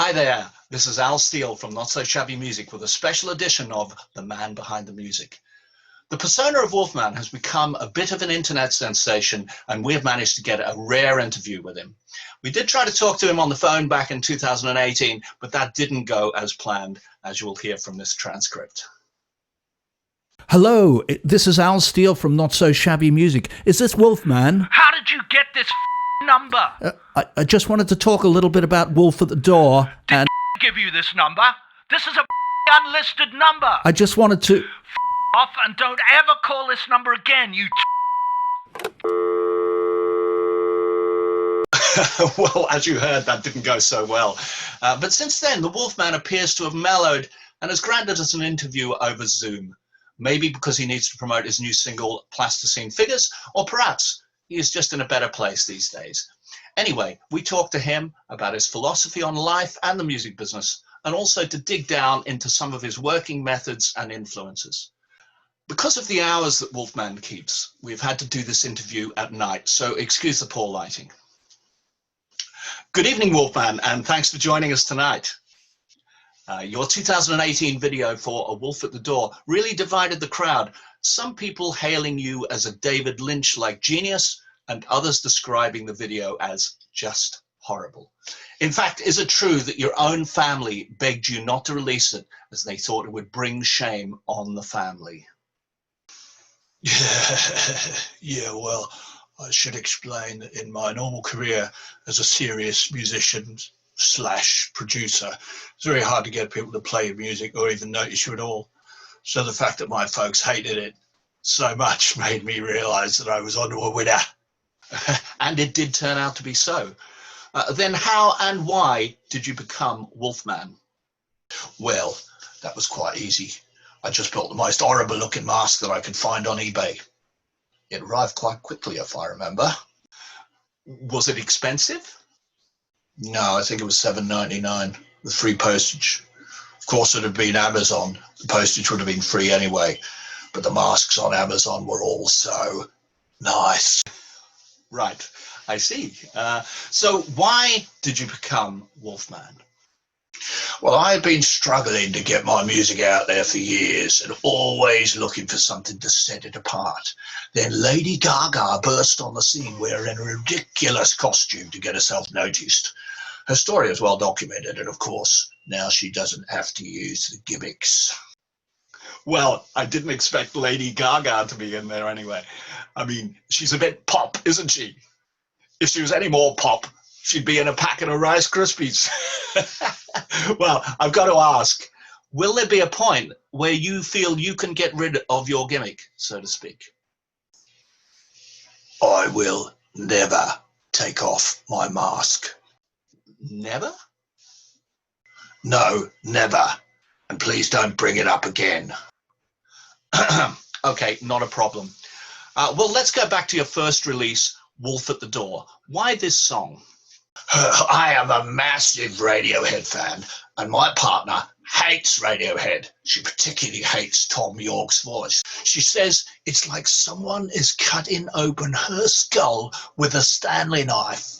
Hi there, this is Al Steele from Not So Shabby Music with a special edition of The Man Behind the Music. The persona of Wolfman has become a bit of an internet sensation, and we have managed to get a rare interview with him. We did try to talk to him on the phone back in 2018, but that didn't go as planned, as you will hear from this transcript. Hello, this is Al Steele from Not So Shabby Music. Is this Wolfman? How did you get this number? I just wanted to talk a little bit about Wolf at the Door. Did give you this number? This is a unlisted number. I just wanted to... Off and don't ever call this number again, you Well, as you heard, that didn't go so well. But since then, the Wolfman appears to have mellowed and has granted us an interview over Zoom. Maybe because he needs to promote his new single, Plasticine Figures, or perhaps he is just in a better place these days. Anyway, we talked to him about his philosophy on life and the music business, and also to dig down into some of his working methods and influences. Because of the hours that Wolfman keeps, we've had to do this interview at night, so excuse the poor lighting. Good evening, Wolfman, and thanks for joining us tonight. Your 2018 video for A Wolf at the Door really divided the crowd, some people hailing you as a David Lynch-like genius, and others describing the video as just horrible. In fact, is it true that your own family begged you not to release it as they thought it would bring shame on the family? Yeah, well, I should explain that in my normal career as a serious musician / producer, it's very hard to get people to play music or even notice you at all. So the fact that my folks hated it so much made me realize that I was onto a winner. And it did turn out to be so. Then how and why did you become Wolfman? Well, that was quite easy. I just built the most horrible looking mask that I could find on eBay. It arrived quite quickly, if I remember. Was it expensive? No, I think it was $7.99 with free postage. Of course, it had been Amazon. The postage would have been free anyway, but the masks on Amazon were all so nice. Right, I see. So why did you become Wolfman? Well, I had been struggling to get my music out there for years and always looking for something to set it apart. Then Lady Gaga burst on the scene wearing a ridiculous costume to get herself noticed. Her story is well documented, and of course, now she doesn't have to use the gimmicks. Well, I didn't expect Lady Gaga to be in there anyway. I mean, she's a bit pop, isn't she? If she was any more pop, she'd be in a packet of Rice Krispies. Well, I've got to ask, will there be a point where you feel you can get rid of your gimmick, so to speak? I will never take off my mask. Never? No, never. And please don't bring it up again. Okay, not a problem. Well, let's go back to your first release, Wolf at the Door. Why this song? I am a massive Radiohead fan, and my partner hates Radiohead. She particularly hates Tom York's voice. She says it's like someone is cutting open her skull with a Stanley knife.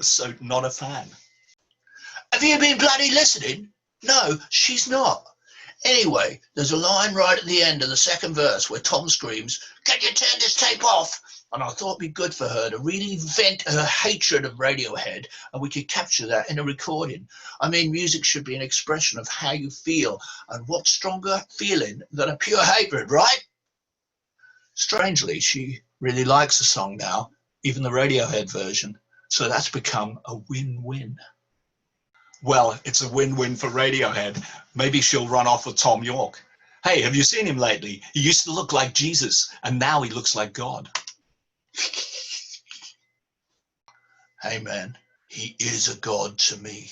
So not a fan. Have you been bloody listening? No, she's not. Anyway, there's a line right at the end of the second verse where Tom screams, "Can you turn this tape off?" And I thought it'd be good for her to really vent her hatred of Radiohead, and we could capture that in a recording. I mean, music should be an expression of how you feel, and what stronger feeling than a pure hatred, right? Strangely, she really likes the song now, even the Radiohead version, so that's become a win-win. Well, it's a win-win for Radiohead. Maybe she'll run off with Tom York. Hey, have you seen him lately? He used to look like Jesus, and now he looks like God. Hey man, he is a god to me.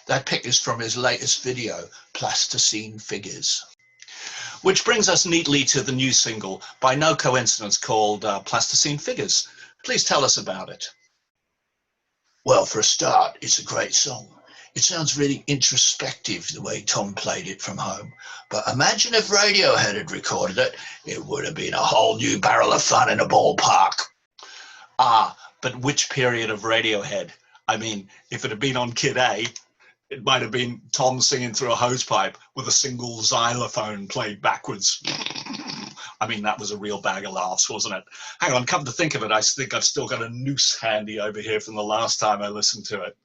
That pic is from his latest video, Plasticine Figures. Which brings us neatly to the new single, by no coincidence, called Plasticine Figures. Please tell us about it. Well, for a start, it's a great song. It sounds really introspective the way Tom played it from home. But imagine if Radiohead had recorded it, it would have been a whole new barrel of fun in a ballpark. Ah, but which period of Radiohead? I mean, if it had been on Kid A, it might have been Tom singing through a hosepipe with a single xylophone played backwards. I mean, that was a real bag of laughs, wasn't it? Hang on, come to think of it, I think I've still got a noose handy over here from the last time I listened to it.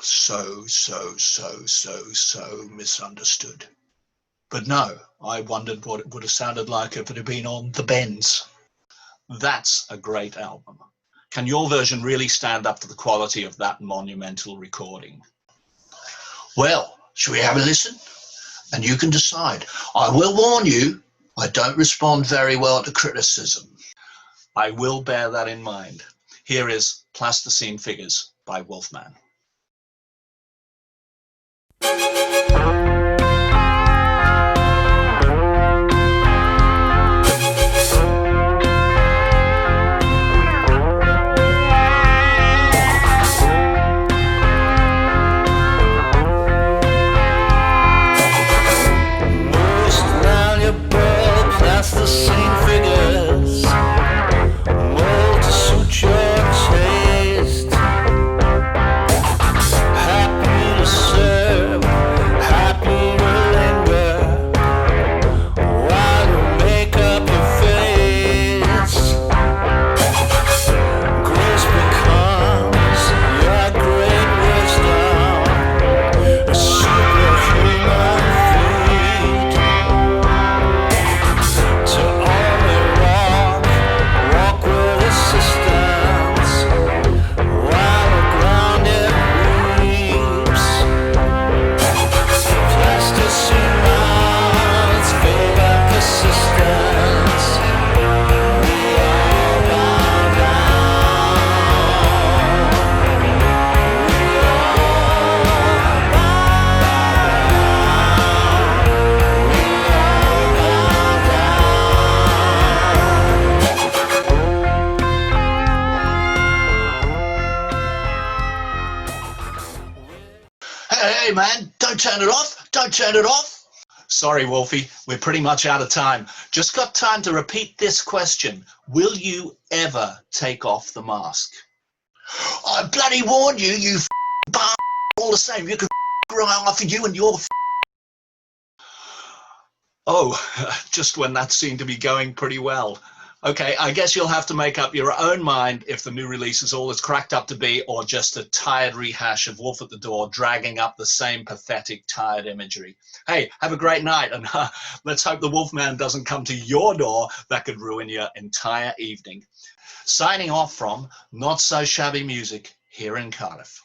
So misunderstood. But no, I wondered what it would have sounded like if it had been on The Bends. That's a great album. Can your version really stand up to the quality of that monumental recording? Well, shall we have a listen? And you can decide. I will warn you, I don't respond very well to criticism. I will bear that in mind. Here is Plasticine Figures by Wolfman. Hey, man, don't turn it off. Don't turn it off. Sorry, Wolfie, we're pretty much out of time. Just got time to repeat this question. Will you ever take off the mask? I bloody warned you, you bar. All the same, you could right after you and your. Oh, just when that seemed to be going pretty well. Okay, I guess you'll have to make up your own mind if the new release is all it's cracked up to be or just a tired rehash of Wolf at the Door dragging up the same pathetic, tired imagery. Hey, have a great night, and let's hope the Wolfman doesn't come to your door. That could ruin your entire evening. Signing off from Not So Shabby Music here in Cardiff.